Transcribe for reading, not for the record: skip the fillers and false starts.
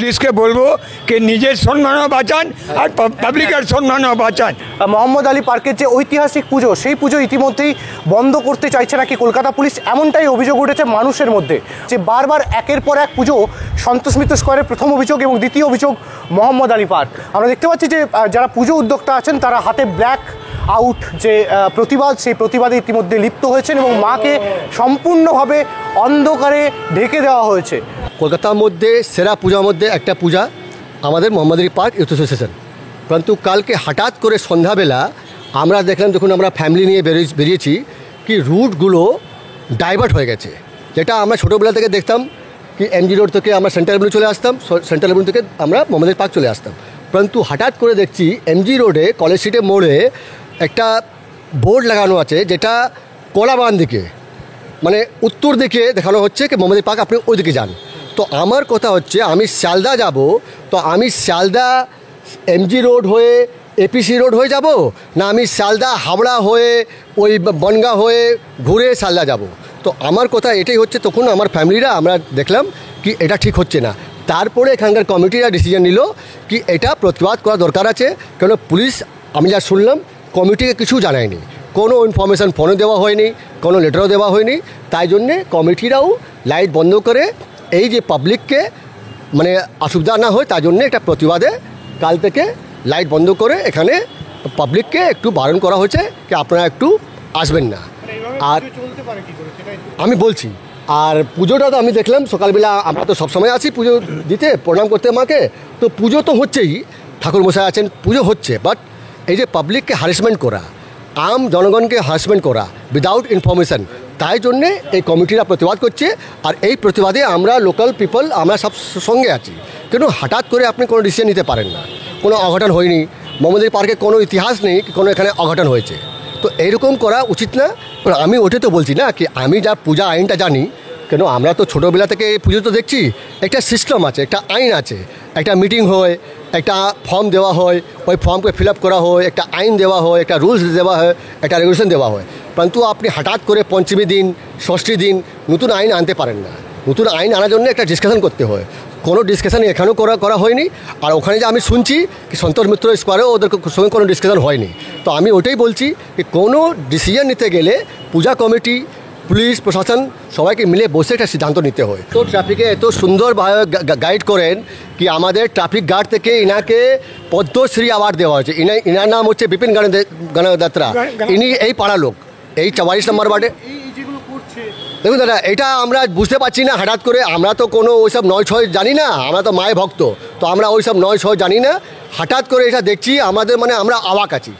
পুলিশকে বলবো যে নিজের সম্মানও বাঁচান আর পাবলিকের সম্মানও বাঁচান। মোহাম্মদ আলী পার্কের যে ঐতিহাসিক পুজো, সেই পুজো ইতিমধ্যেই বন্ধ করতে চাইছে নাকি কলকাতা পুলিশ, এমনটাই অভিযোগ উঠেছে মানুষের মধ্যে। যে বারবার একের পর এক পুজো, সন্তোষ মিত্র স্কোয়ারের প্রথম অভিযোগ এবং দ্বিতীয় অভিযোগ মোহাম্মদ আলী পার্ক। আমরা দেখতে পাচ্ছি যে যারা পুজো উদ্যোক্তা আছেন তারা হাতে ব্ল্যাক আউট যে প্রতিবাদ, সেই প্রতিবাদে ইতিমধ্যে লিপ্ত হয়েছেন এবং মাকে সম্পূর্ণভাবে অন্ধকারে ঢেকে দেওয়া হয়েছে। কলকাতার মধ্যে সেরা পূজার মধ্যে একটা পূজা আমাদের Mohammad Ali park youth association. কিন্তু কালকে হঠাৎ করে সন্ধ্যাবেলা আমরা দেখলাম, যখন আমরা ফ্যামিলি নিয়ে বেরিয়েছি, কি রুটগুলো ডাইভার্ট হয়ে গেছে। যেটা আমরা ছোটোবেলা থেকে দেখতাম কি এমজি রোড থেকে আমরা সেন্ট্রাল অ্যাভিনিউ চলে আসতাম, সেন্ট্রাল অ্যাভিনিউ থেকে আমরা মোহাম্মদ আলী পার্ক চলে আসতাম। কিন্তু হঠাৎ করে দেখছি এমজি রোডে কলেজ স্ট্রিটের মোড়ে একটা বোর্ড লাগানো আছে, যেটা কলাবাগান দিকে মানে উত্তর দিকে দেখানো হচ্ছে কি মোহাম্মদ আলী পার্ক আপনি ওই দিকে যান। তো আমার কথা হচ্ছে, আমি শিয়ালদা যাব, তো আমি শিয়ালদা এমজি রোড হয়ে এপিসি রোড হয়ে যাব, না আমি শিয়ালদা হাওড়া হয়ে ওই বনগা হয়ে ঘুরে শিয়ালদা যাব? তো আমার কথা এটাই হচ্ছে। তখন আমার ফ্যামিলিরা আমরা দেখলাম কি এটা ঠিক হচ্ছে না। তারপরে এখানকার কমিটিরা ডিসিশন নিল কি এটা প্রতিবাদ করা দরকার আছে। কেন পুলিশ, আমি যা শুনলাম, কমিটিকে কিছু জানায়নি, কোনো ইনফরমেশান ফোনে দেওয়া হয়নি, কোনো লেটারও দেওয়া হয়নি। তাই জন্যে কমিটিরাও লাইট বন্ধ করে এই যে পাবলিককে মানে অসুবিধা না হয় তার জন্য একটা প্রতিবাদে কাল থেকে লাইট বন্ধ করে এখানে পাবলিককে একটু বারণ করা হয়েছে কি আপনারা একটু আসবেন না। আর আমি বলছি, আর পুজোটা তো আমি দেখলাম সকালবেলা, আমরা তো সবসময় আছি পুজো দিতে, প্রণাম করতে মাকে। তো পুজো তো হচ্ছেই, ঠাকুরমশাই আছেন, পুজো হচ্ছে, বাট এই যে পাবলিককে হ্যারাসমেন্ট করা, আম জনগণকে হ্যারাসমেন্ট করা উইদাউট ইনফরমেশান, তাই জন্যে এই কমিটিরা প্রতিবাদ করছে। আর এই প্রতিবাদে আমরা লোকাল পিপল আমরা সব সঙ্গে আছি। কিন্তু হঠাৎ করে আপনি কোনো ডিসিশন নিতে পারেন না। কোনো অঘটন হয়নি, মোহাম্মদ আলী পার্কে কোনো ইতিহাস নেই কোনো এখানে অঘটন হয়েছে, তো এইরকম করা উচিত না। আমি ওটা তো বলছি না কি আমি যা পূজা আইনটা জানি, কেন আমরা তো ছোটোবেলা থেকে এই পুজো তো দেখছি, একটা সিস্টেম আছে, একটা আইন আছে, একটা মিটিং হয়, একটা ফর্ম দেওয়া হয়, ওই ফর্মকে ফিল আপ করা হয়, একটা আইন দেওয়া হয়, একটা রুলস দেওয়া হয়, একটা রেগুলেশন দেওয়া হয়। কিন্তু আপনি হঠাৎ করে পঞ্চমী দিন, ষষ্ঠী দিন নতুন আইন আনতে পারেন না। নতুন আইন আনার জন্য একটা ডিসকাশন করতে হয়, কোনো ডিসকাশন এখানেও করা হয়নি। আর ওখানে যে আমি শুনছি কি সন্তোষ মিত্র স্কোয়ারেও ওদের সঙ্গে কোনো ডিসকাশন হয়নি। তো আমি ওটাই বলছি যে কোনো ডিসিশন নিতে গেলে পূজা কমিটি, পুলিশ প্রশাসন সবাইকে মিলে বসে একটা সিদ্ধান্ত নিতে হয়। তো ট্রাফিকে এত সুন্দরভাবে গাইড করেন কি আমাদের ট্রাফিক গার্ড থেকে ইনাকে পদ্মশ্রী অ্যাওয়ার্ড দেওয়া হয়েছে। ইনার নাম হচ্ছে বিপিন গণদাত্রা। ইনি এই পাড়া লোক, এই 44 নম্বর ওয়ার্ডে। দেখুন দাদা, এটা আমরা বুঝতে পারছি না হঠাৎ করে। আমরা তো কোনো ওইসব 9-6 জানি না, আমরা তো মায়ের ভক্ত, তো আমরা ওইসব 9-6 জানি না। হঠাৎ করে এটা দেখছি আমাদের মানে আমরা অবাক আছি।